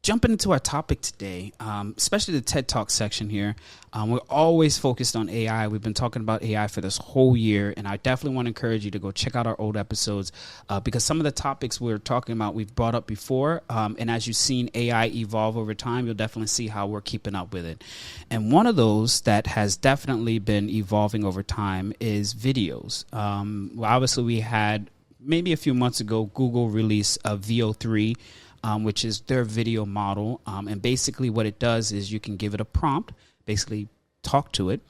jumping into our topic today, especially the TED Talk section here, we're always focused on AI. We've been talking about AI for this whole year, and I definitely want to encourage you to go check out our old episodes because some of the topics we're talking about we've brought up before, and as you've seen AI evolve over time, you'll definitely see how we're keeping up with it. And one of those that has definitely been evolving over time is videos. Obviously, we had maybe a few months ago, Google released a vo3, which is their video model. And basically what it does is you can give it a prompt, basically talk to it,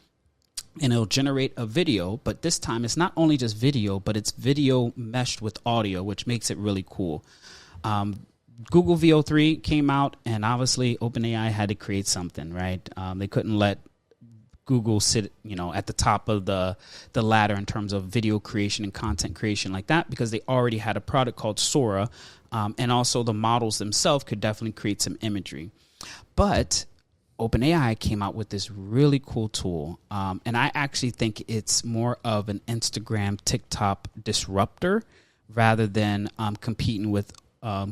and it'll generate a video. But this time it's not only just video, but it's video meshed with audio, which makes it really cool. Google vo3 came out, and obviously OpenAI had to create something, right? They couldn't let Google sit, at the top of the ladder in terms of video creation and content creation like that, because they already had a product called Sora. And also the models themselves could definitely create some imagery. But OpenAI came out with this really cool tool. And I actually think it's more of an Instagram, TikTok disruptor rather than competing with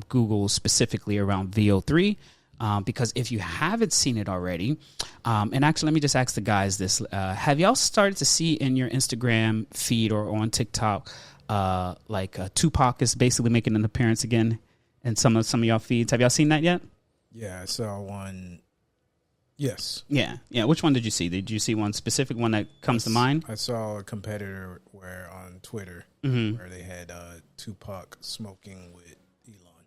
Google specifically around vo3. Because if you haven't seen it already, and actually let me just ask the guys this, have y'all started to see in your Instagram feed or on TikTok Tupac is basically making an appearance again in some of y'all feeds? Have y'all seen that yet? Yeah, I saw one. Yes. Yeah. Which one did you see? Did you see one specific one that comes to mind? I saw a competitor on Twitter where they had Tupac smoking with Elon.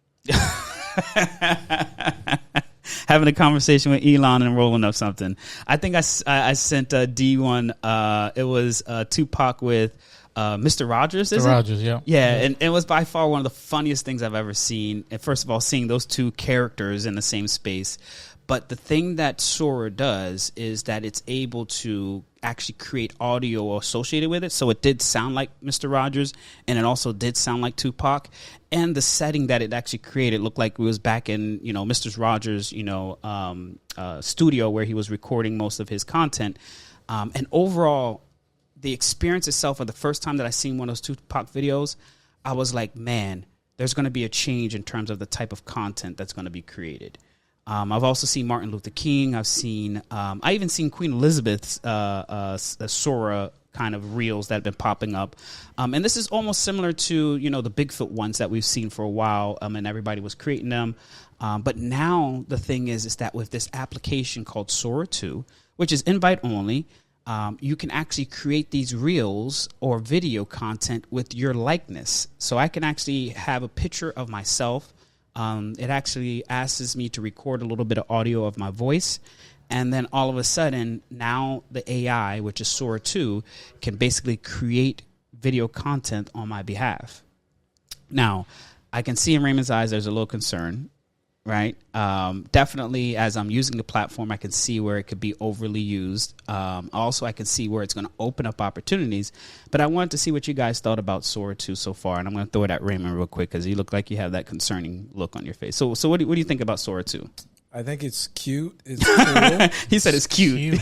Having a conversation with Elon and rolling up something. I think I sent D one. It was Tupac with Mr. Rogers, is Mr. Rogers, yeah. Yeah, and it was by far one of the funniest things I've ever seen. And first of all, seeing those two characters in the same space. But the thing that Sora does is that it's able to actually create audio associated with it. So it did sound like Mr. Rogers, and it also did sound like Tupac. And the setting that it actually created looked like it was back in, Mr. Rogers, studio where he was recording most of his content. And overall, the experience itself, for the first time that I seen one of those Tupac videos, I was like, man, there's going to be a change in terms of the type of content that's going to be created. I've also seen Martin Luther King. I've seen, I even seen Queen Elizabeth's Sora kind of reels that have been popping up. And this is almost similar to, the Bigfoot ones that we've seen for a while, and everybody was creating them. But now the thing is that with this application called Sora 2, which is invite only, you can actually create these reels or video content with your likeness. So I can actually have a picture of myself. It actually asks me to record a little bit of audio of my voice. And then all of a sudden, now the AI, which is Sora 2, can basically create video content on my behalf. Now, I can see in Raymond's eyes there's a little concern, right? Definitely, as I'm using the platform, I can see where it could be overly used. Also, I can see where it's going to open up opportunities. But I wanted to see what you guys thought about Sora 2 so far. And I'm going to throw it at Raymond real quick because you look like you have that concerning look on your face. So what do you think about Sora 2? I think it's cute. It's cool. He said it's cute. Maybe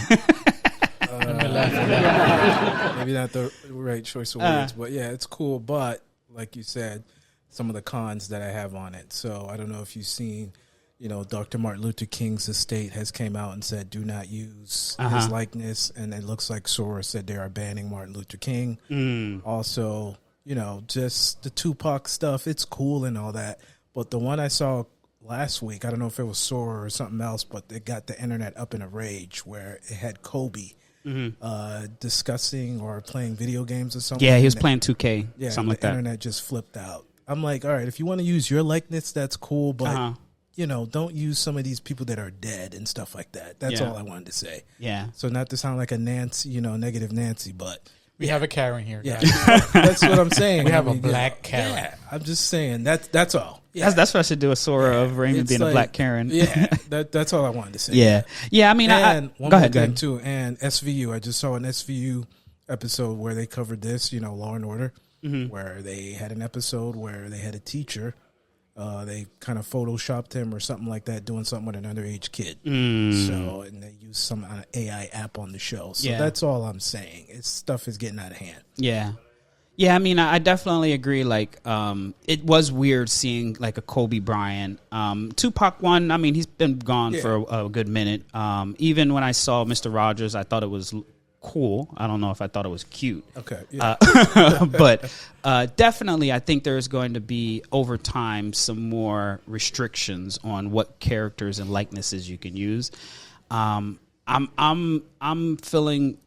not the right choice of words, but yeah, it's cool. But like you said, some of the cons that I have on it. So I don't know if you've seen, Dr. Martin Luther King's estate has came out and said, do not use his likeness. And it looks like Sora said they are banning Martin Luther King. Also, just the Tupac stuff. It's cool and all that. But the one I saw last week, I don't know if it was Sora or something else, but it got the internet up in a rage where it had Kobe discussing or playing video games or something. Yeah, he was playing 2K, something like that. The internet just flipped out. I'm like, all right, if you want to use your likeness, that's cool, but don't use some of these people that are dead and stuff like that. That's all I wanted to say. Yeah. So not to sound like a Nancy, negative Nancy, but we have a Karen here. Yeah, that's what I'm saying. We have a black Karen. Yeah, I'm just saying that's all. Yeah. That's what I should do. A Sora of Raymond being a black Karen. Yeah, that's all I wanted to say. Yeah. I mean, one go more ahead, thing too. And SVU, I just saw an SVU episode where they covered this. Law and Order, where they had an episode where they had a teacher. They kind of photoshopped him or something like that, doing something with an underage kid. So, and they used some AI app on the show. So that's all I'm saying. Stuff is getting out of hand. Yeah. Yeah, I mean, I definitely agree. Like, it was weird seeing like a Kobe Bryant. Tupac one, I mean, he's been gone for a good minute. Even when I saw Mr. Rogers, I thought it was cool. I don't know if I thought it was cute. Okay. Yeah. But definitely, I think there's going to be over time some more restrictions on what characters and likenesses you can use. I'm feeling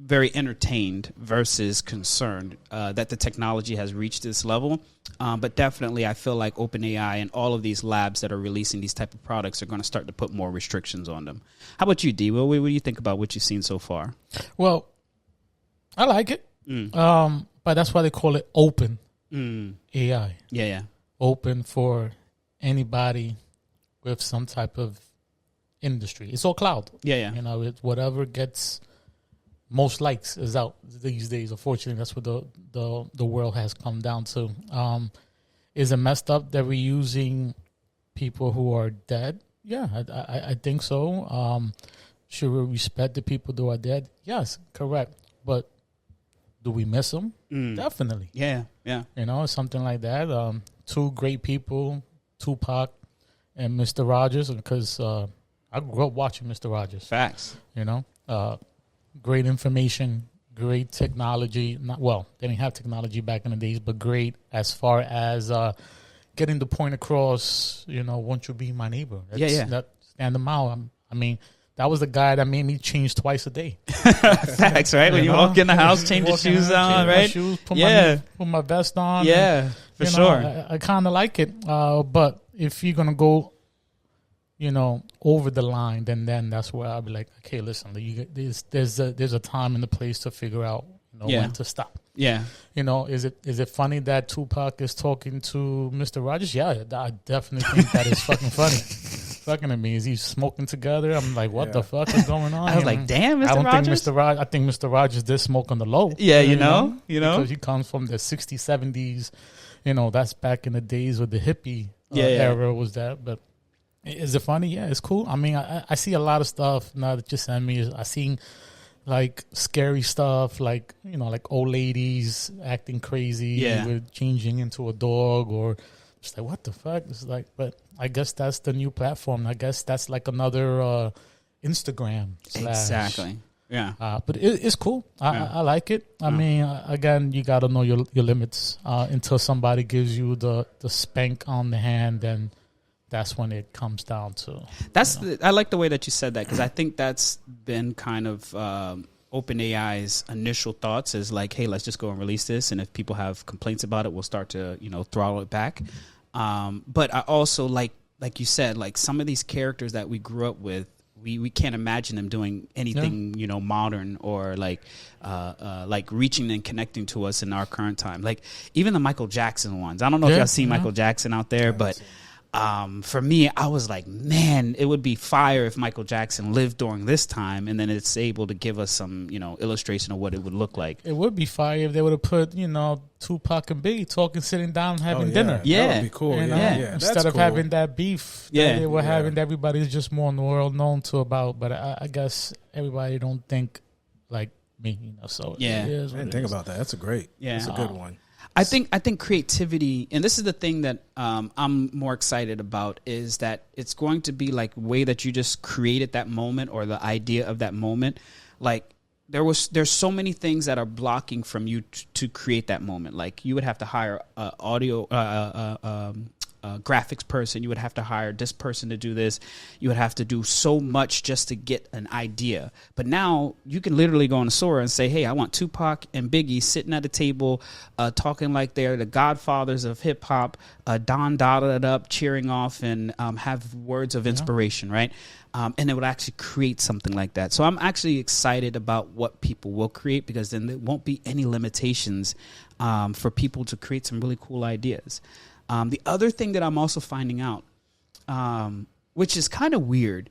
very entertained versus concerned that the technology has reached this level. But definitely, I feel like OpenAI and all of these labs that are releasing these type of products are going to start to put more restrictions on them. How about you, D? What do you think about what you've seen so far? Well, I like it. But that's why they call it open AI. Yeah. Open for anybody with some type of industry. It's all cloud. Yeah. You know, it's whatever gets most likes is out these days. Unfortunately, that's what the world has come down to. Is it messed up that we're using people who are dead? Yeah, I think so. Should we respect the people who are dead? Yes, correct. But do we miss them? Definitely. Yeah. You know, something like that. Two great people, Tupac and Mr. Rogers, because I grew up watching Mr. Rogers. Facts. You know, great information, great technology. They didn't have technology back in the days, but great as far as getting the point across. You know, won't you be my neighbor? That stand them out. I mean, that was the guy that made me change twice a day. Facts, right? When you walk in the house, change your shoes on, right? Shoes, put my vest on. Yeah, for sure. I kind of like it. But if you're gonna go, you know, over the line, then that's where I'll be like, okay, listen, there's a time and a place to figure out, you know, when to stop. Yeah. You know, is it funny that Tupac is talking to Mr. Rogers? Yeah, I definitely think that is fucking funny. Fucking to me, is he smoking together? I'm like, what the fuck is going on? I was like, damn, Mr. Rogers. I think Mr. Rogers did smoke on the low. Yeah, you know, because he comes from the 60s, 70s. You know, that's back in the days with the hippie era was that, but. Is it funny? Yeah, it's cool. I mean, I see a lot of stuff now that you send me. I seen like scary stuff, like, you know, like old ladies acting crazy, with changing into a dog, or just like, what the fuck? It's like, but I guess that's the new platform. I guess that's like another Instagram. Exactly. Yeah. But it's cool. I like it. I mean, again, you got to know your limits until somebody gives you the spank on the hand, and that's when it comes down to. I like the way that you said that, because I think that's been kind of OpenAI's initial thoughts is like, hey, let's just go and release this, and if people have complaints about it, we'll start to, you know, throttle it back. But I also like you said, like some of these characters that we grew up with, we can't imagine them doing anything, you know, modern or like reaching and connecting to us in our current time. Like even the Michael Jackson ones. I don't know if y'all seen Michael Jackson out there, but. For me, I was like, man, it would be fire if Michael Jackson lived during this time, and then it's able to give us some, you know, illustration of what it would look like. It would be fire if they would have put, you know, Tupac and Biggie talking, sitting down, having dinner. Yeah, that would be cool. You know? Instead of having that beef, that they were having, everybody's just more in the world known to about. But I guess everybody don't think like me, you know. So I didn't think about that. That's a good one. I think creativity, and this is the thing that I'm more excited about, is that it's going to be like the way that you just created that moment or the idea of that moment. Like there's so many things that are blocking from you to create that moment. Like you would have to hire audio graphics person. You would have to hire this person to do this. You would have to do so much just to get an idea. But now you can literally go on Sora and say, hey, I want Tupac and Biggie sitting at a table talking like they're the godfathers of hip hop, Don dotted up, cheering off, and have words of inspiration, right? And it would actually create something like that. So I'm actually excited about what people will create, because then there won't be any limitations for people to create some really cool ideas. The other thing that I'm also finding out, which is kind of weird,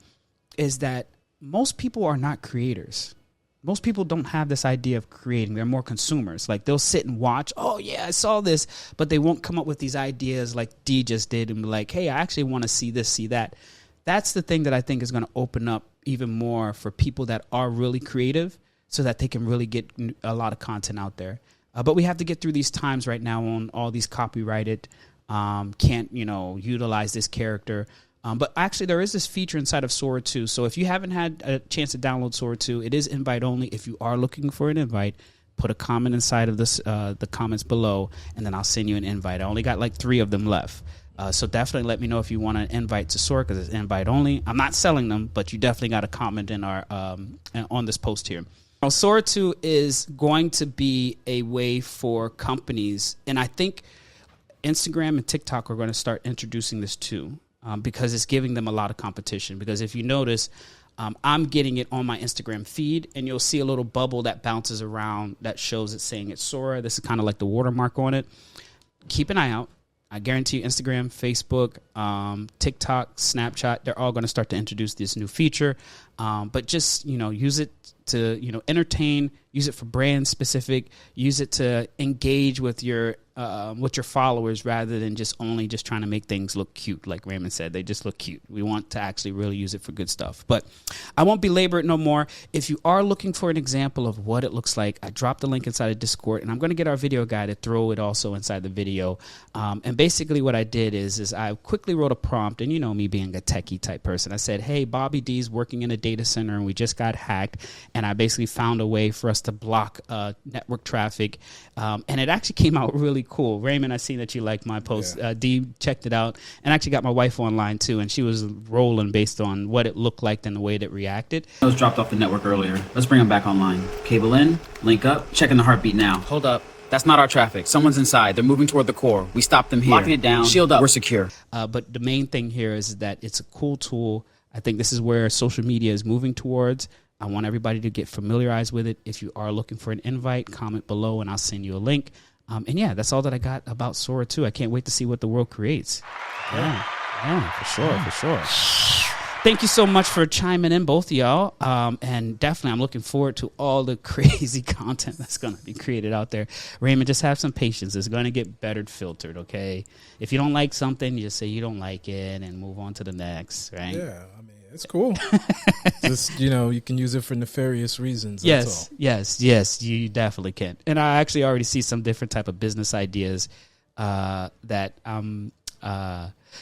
is that most people are not creators. Most people don't have this idea of creating. They're more consumers. Like they'll sit and watch, oh yeah, I saw this, but they won't come up with these ideas like D just did and be like, hey, I actually want to see this, see that. That's the thing that I think is going to open up even more for people that are really creative, so that they can really get a lot of content out there. But we have to get through these times right now on all these copyrighted, can't, utilize this character. But actually, there is this feature inside of Sora 2. So if you haven't had a chance to download Sora 2, it is invite only. If you are looking for an invite, put a comment inside of this, the comments below, and then I'll send you an invite. I only got like 3 of them left. So definitely let me know if you want an invite to Sora, because it's invite only. I'm not selling them, but you definitely got to comment in our on this post here. Now, Sora 2 is going to be a way for companies, and I think Instagram and TikTok are going to start introducing this too, because it's giving them a lot of competition. Because if you notice, I'm getting it on my Instagram feed, and you'll see a little bubble that bounces around that shows it saying it's Sora. This is kind of like the watermark on it. Keep an eye out. I guarantee you Instagram, Facebook, TikTok, Snapchat, they're all going to start to introduce this new feature. But just, use it to, entertain, use it for brand specific, use it to engage with your followers rather than just trying to make things look cute. Like Raymond said, they just look cute. We want to actually really use it for good stuff. But I won't belabor it no more. If you are looking for an example of what it looks like, I dropped the link inside of Discord, and I'm going to get our video guy to throw it also inside the video. And basically what I did is I quickly wrote a prompt, and me being a techie type person, I said, hey, Bobby D's working in a data center and we just got hacked, and I basically found a way for us to block network traffic, and it actually came out really cool. Raymond, I see that you liked my post. Yeah. Dee checked it out, and actually got my wife online too, and she was rolling based on what it looked like and the way that it reacted. I was dropped off the network earlier. Let's bring them back online. Cable in, link up, checking the heartbeat now. Hold up. That's not our traffic. Someone's inside. They're moving toward the core. We stopped them here. Locking it down. Shield up. We're secure. But the main thing here is that it's a cool tool. I think this is where social media is moving towards. I want everybody to get familiarized with it. If you are looking for an invite, comment below and I'll send you a link. And yeah, that's all that I got about Sora 2. I can't wait to see what the world creates. Yeah, for sure. Thank you so much for chiming in, both of y'all. And definitely, I'm looking forward to all the crazy content that's going to be created out there. Raymond, just have some patience. It's going to get better filtered, okay? If you don't like something, you just say you don't like it and move on to the next, right? Yeah, I mean, it's cool. Just, you can use it for nefarious reasons. That's all. Yes, you definitely can. And I actually already see some different type of business ideas that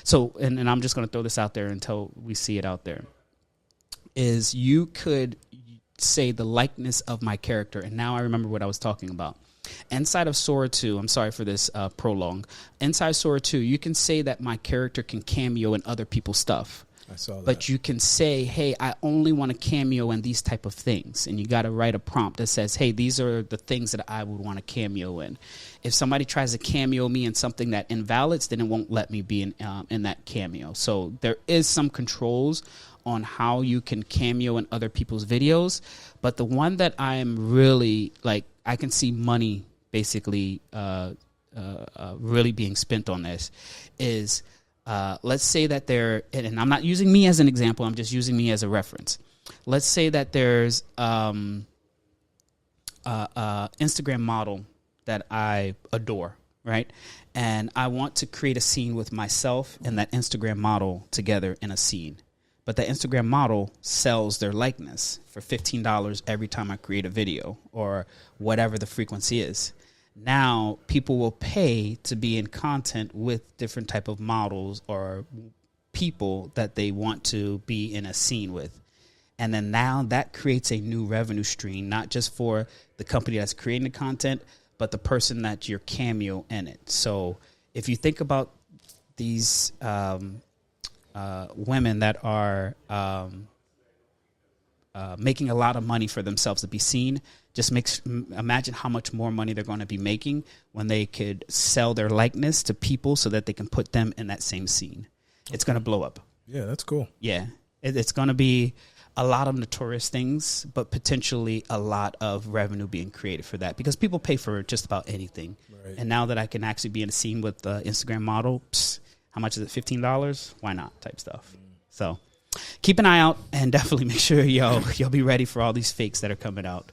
So, and I'm just going to throw this out there until we see it out there, is you could say the likeness of my character. And now I remember what I was talking about. Inside of Sora 2, I'm sorry for this prolong. Inside Sora 2, you can say that my character can cameo in other people's stuff. I saw that. But you can say, hey, I only want to cameo in these type of things. And you got to write a prompt that says, hey, these are the things that I would want to cameo in. If somebody tries to cameo me in something that invalidates, then it won't let me be in that cameo. So there is some controls on how you can cameo in other people's videos. But the one that I am really, I can see money basically really being spent on this is... let's say that and I'm not using me as an example, I'm just using me as a reference. Let's say that there's Instagram model that I adore, right? And I want to create a scene with myself and that Instagram model together in a scene. But the Instagram model sells their likeness for $15 every time I create a video or whatever the frequency is. Now people will pay to be in content with different type of models or people that they want to be in a scene with. And then now that creates a new revenue stream, not just for the company that's creating the content, but the person that you're cameo in it. So if you think about these women that are making a lot of money for themselves to be seen, just imagine how much more money they're going to be making when they could sell their likeness to people so that they can put them in that same scene. Okay. It's going to blow up. Yeah, that's cool. Yeah, it's going to be a lot of notorious things, but potentially a lot of revenue being created for that because people pay for just about anything. Right. And now that I can actually be in a scene with the Instagram model, how much is it? $15? Why not? Type stuff. So keep an eye out and definitely make sure you'll be ready for all these fakes that are coming out.